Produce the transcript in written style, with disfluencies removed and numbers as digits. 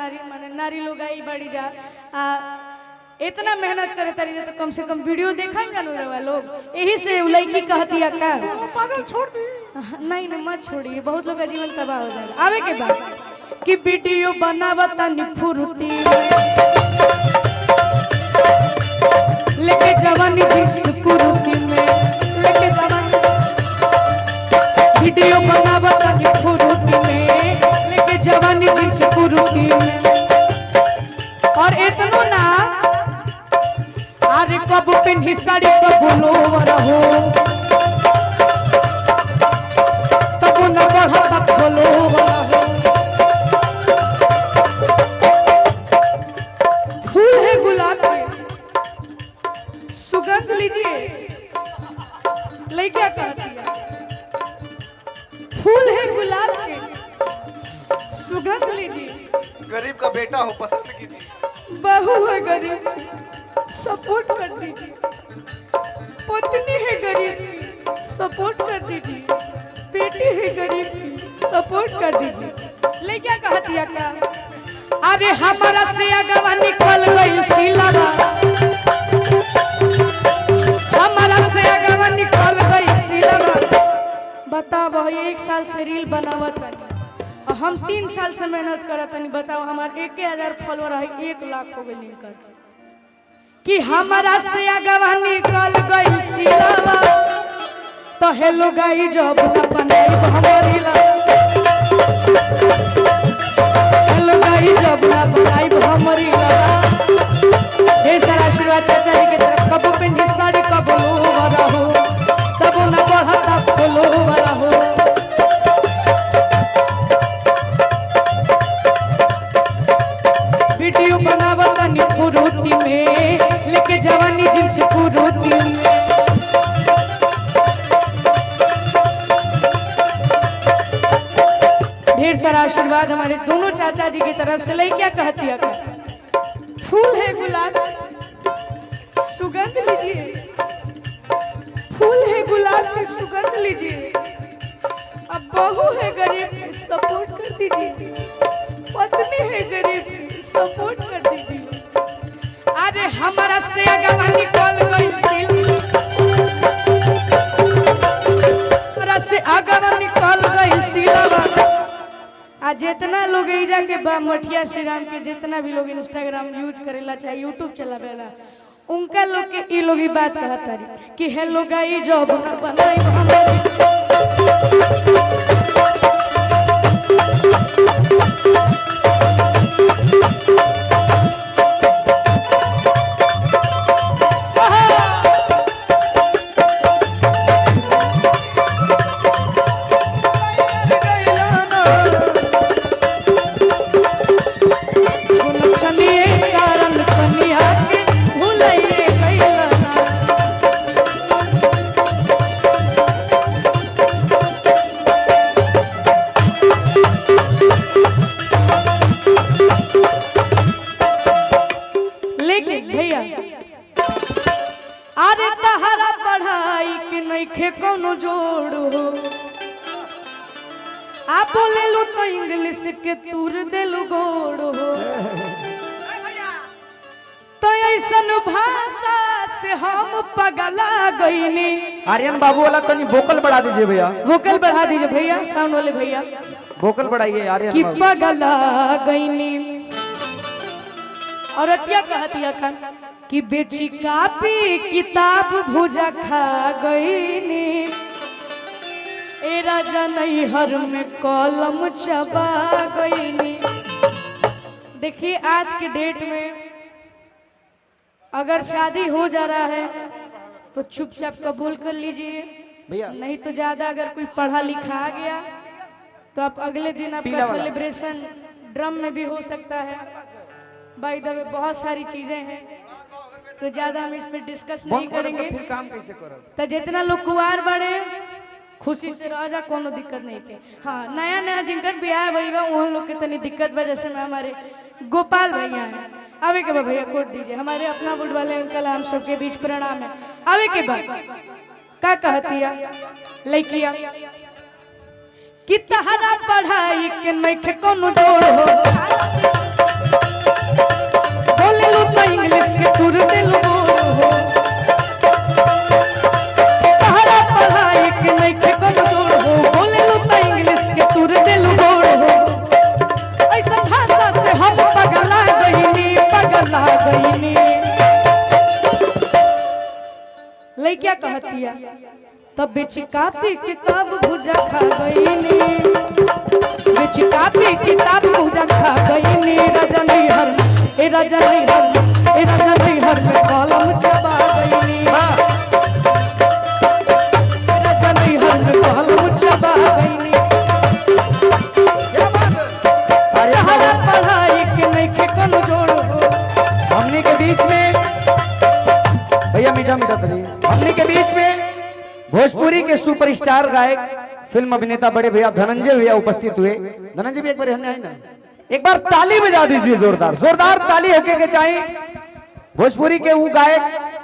नारी माने नारी लोग आई बड़ी जा इतना मेहनत करे तारी तो कम से कम वीडियो देखा जानू रहा लोग यही से लड़की कहती है का पागल छोड़ दी। नहीं नहीं मत छोड़िए बहुत लोग का जीवन तबाह हो जाएगा। आवे के बाद कि वीडियो बनावता निफुरुती लेके जवानी जिस कुरुती में लेके जवानी वीडियो बनावता निफुरुती में लेके जवानी जिस कुरुती में और इतनो ना अरे कब पिन्ही साड़ी कब लोवर हो तब न बढ़ता फलोवर हो फूल है गुलाब के सुगंध लीजिए लड़कियां कहती है फूल है गुलाब के सुगंध लीजिए गरीब का बेटा हो पसंद कीजिए। बहू है गरीब सपोर्ट कर दीजिए पत्नी है गरीब की सपोर्ट कर दीजिए बेटी है गरीब की सपोर्ट कर दीजिए ले क्या कहती है क्या अरे हमारा से अगवा निकल गई सिलावा हमारा से अगवा निकल गई सिलावा बताओ एक साल से रील बनावत और हम 3 साल से मेहनत करत नहीं बताओ हमारे 1000 फॉलोअर है 1 लाख हो गए लिंकर कि हमारा से अगवा निकल गई सिलावा तो हेलो गाई जब न बनाई हमारी ला हेलो गाई जब न बनाई हमारी ला हे सारा आशीर्वाद चाचा जी के तरफ कब पिंडी साड़ी कब लो वाला हो तब न बढ़ता फलो वाला हो वीडियो बनावता नि फुरुती में लेके जवानी जिस फुरुती में ढेर सारा आशीर्वाद हमारे दोनों चाचा जी की तरफ से ले क्या कहती है फूल है गुलाब सुगंध लीजिए फूल है गुलाब की सुगंध लीजिए अब बहू है गरीब सपोर्ट कर दीजिए पत्नी है गरीब सपोर्ट कर दीजिए अरे हमारा से अगवा निकल गई हमारा से अगवा निकल गई सिलावा आज जितना लोग एजा के बा मठिया श्री राम के जितना भी लोग इंस्टाग्राम यूज करेला चाहे यूट्यूब चलावेला उनका लोग के ये लोग ही बात कहता रही कि हेलो गाई जॉब ना बनाई हमारी अरे तहरा पढ़ाई के नइखे कोनो जोड़ हो आप बोले लो तो इंग्लिश के तूर देलु गोड़ हो तो ऐसन भाषा से हम पगला गईनी। आर्यन बाबू वाला तनी वोकल बढ़ा दीजिए भैया वोकल बढ़ा दीजिए भैया साउंड वाले भैया वोकल बढ़ाइए आर्यन कि बाबू पगला गईनी और अटिया कहती है कि बेची कापी किताब भुजा खा गईनी ए राजा नैहर में कलम चबा गईनी। देखिए आज के डेट में अगर शादी हो जा रहा है तो चुपचाप कबूल कर लीजिए भैया नहीं तो ज्यादा अगर कोई पढ़ा लिखा आ गया तो आप अगले दिन आपका सेलिब्रेशन ड्रम में भी हो सकता है। बाय द वे बहुत सारी चीजें हैं तो ज्यादा हम इस पर डिस्कस नहीं करेंगे। फिर काम कैसे करो तो जितना लोग कुवार बड़े खुशी से रह जा कोनो दिक्कत नहीं थे। हाँ नया नया जिनकर ब्याह भइल बा उन लोग के तनी दिक्कत वजह से हमारे गोपाल भैया हैं आवे के बाद भैया कोट दीजिए हमारे अपना बुढ़ वाले अंकल हम सबके बीच प्रणाम है। आवे के बाद का कहती है लड़किया कि तहरा पढ़ाई के नहीं कोनो जोड़ हो गईनी। लइकिया कहतिया तब बेची कापी किताब भुजा खा गईनी, बेची कापी किताब भुजा खा गईनी। रजनी हर ए रजनी हर ए रजनी हर में कलम चबा गईनी, रजनी हर में कलम चबा गईनी। हरा पढ़ाई के नहीं के कोनो जोड़ हो। हमनी के बीच में भैया मीठा मीठा करिए। हमनी के बीच में भोजपुरी के सुपरस्टार गायक फिल्म अभिनेता बड़े भैया धनंजय भैया उपस्थित हुए। धनंजय भैया एक बार यहाँ आए ना, एक बार ताली बजा दीजिए, जोरदार जोरदार ताली होके के चाहिए। भोजपुरी के वो गायक